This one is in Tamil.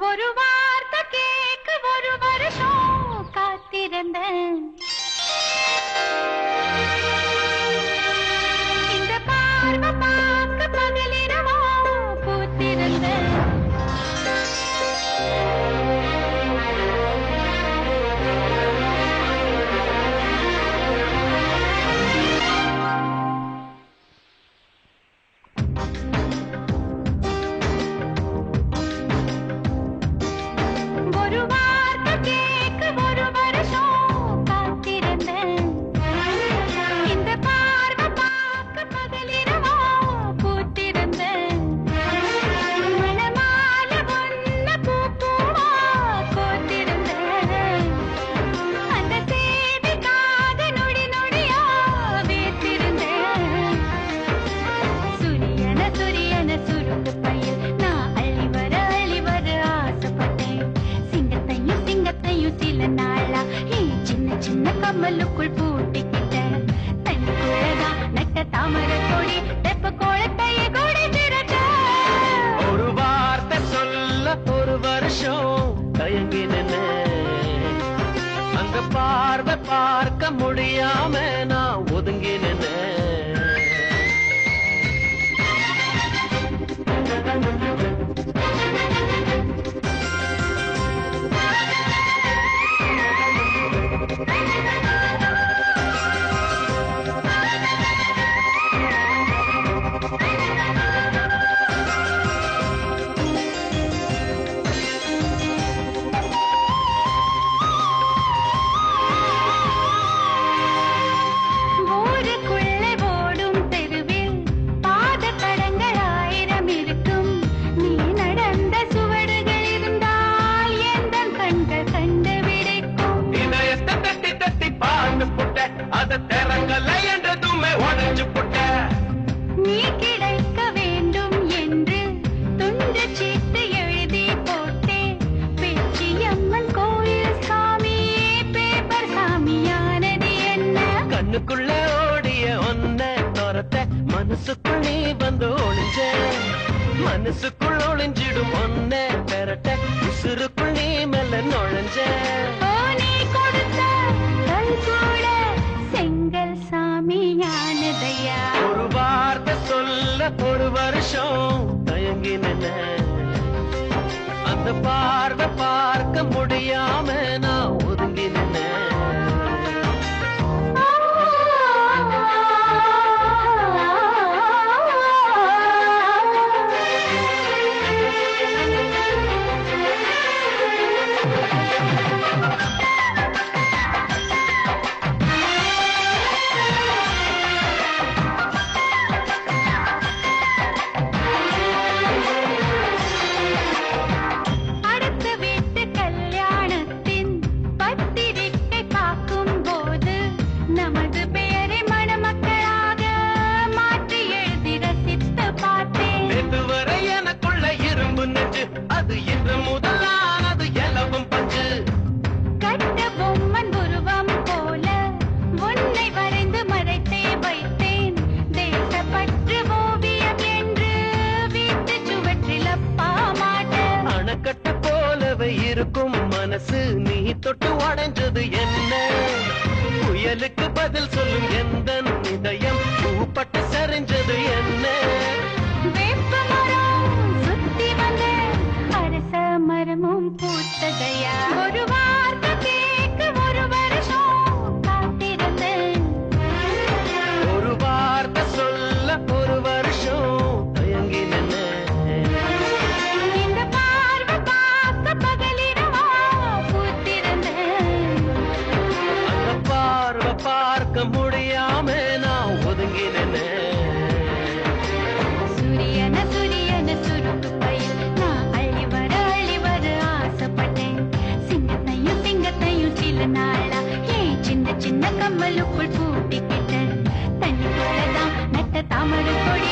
ஒரு வார்த்தை கேட்க ஒரு வருஷம் காத்திருந்தேன். இந்த பார்வை பார்க்க பகலிரவோ பூத்திருந்தேன். ஒரு வார்த்தை கேட்க ஒரு வருஷம் காத்திருந்தேன். இந்த பார்வை பார்க்க பகலிரவோ பூத்திருந்தேன். மணமாலை ஒன்ன பூ பூவா கோத்திருந்தேன். அந்த சேதிக்காக நொடி நொடியா வேத்திருந்தேன். சுரியன சுரியன சுருக்கு பையில் நான் அள்ளி வர ஆசைப்பட்டேன். சிங்கத்தையும் சிங்கத்தையும் சில நாளா சின்ன சின்ன கம்மலுக்குள் பூட்டிக்கிட்டேன். தண்ணிக்குள்ளதான் நட்ட தாமரை கொடி தெப்ப கோலத்தையே கொடி திரட்ட. ஒரு வார்த்தை சொல்ல ஒரு வருஷம் தயங்கினேன். அங்க பார்வை பார்க்க முடியாம நான் ஒதுங்கினேன். ஊருக்குள்ளே ஓடும் தெருவில் பாதத்தடங்கள் 1000 இருக்கும். நீ நடந்த சுவடுகள் இருந்தால் எந்தன் கண்கள் கண்டு விடைக்கும். இதயத்தை தட்டி தட்டி பாண்டு புட்ட அத திறங்கல என்றதுமே உடஞ்சு புட்ட. நீ கிடைக்க வேண்டும் என்று துண்டு சீட்டு எழுதி போட்டேன். பேச்சியம்மன் கோயில் சாமி பேப்பர் சாமியானது என்ன? கண்ணுக்குள்ள ஓடிய ஒன்ன துரத்த மனசுக்குள் நீ வந்து ஒளிஞ்ச. மனசுக்குள் ஒளிஞ்சிடும் ஒன்ன பெறட்ட உசுருக்குள் நீ மெல்ல நுழைஞ்ச. ஓ நீ கொடுத்த கல் கூட செங்கல் சாமியானதையா? ஒரு வார்த்தை சொல்ல ஒரு வருஷம் தயங்கினேன். அந்த பார்வை பார்க்க முடியாம நான் ஒதுங்கினேன். அடுத்த வீட்டு கல்யாணத்தின் பத்திரிக்கை பார்க்கும் போது நமது பெயரை மணமக்களாக மாற்றி எழுதி ரசித்து பார்த்தேன். நேற்று வரை எனக்குள்ள இரும்பு நெஞ்சு அது இன்று முதலானது எலவும் பஞ்சு. கட்ட பொம்மன் உருவம் போல உன்னை வரைந்து மறைத்தே வைத்தேன். தேசப்பற்று ஓவியம் என்று வீட்டு சுவற்றில் அப்பா மாட்டேன். அணைக்கட்ட போலவே இருக்கும் மனசு நீ தொட்டு உடைஞ்சது என்ன? புயலுக்கு பதில் சொல்லும் எந்த இதயம் பூப்பட்டு சரிஞ்சது என்ன? வேப்ப மரம் சுத்தி வந்த அரச மரமும் பூத்ததையா? ஒரு வார்த்தை கேட்க ஒரு வருஷம் காத்திருந்தேன். ஒரு வார்த்தை சொல்ல ஒரு வருஷம் தயங்கினேன். இந்த பார்வை பார்க்க பகலிரவோ பூத்திருந்தேன். அந்த பார்வை பார்க்க முடியாம நான் ஒதுங்கினேன். சுரியன சுரியன சுருக்கு பையில் நான் அள்ளி வர ஆசைப்பட்டேன். சிங்கத்தையும் சிங்கத்தையும் சில நாளா சின்ன சின்ன கம்மலுக்குள் பூட்டிக்கிட்டேன். தண்ணிக்குள்ளதான் நட்ட தாமரை கொடி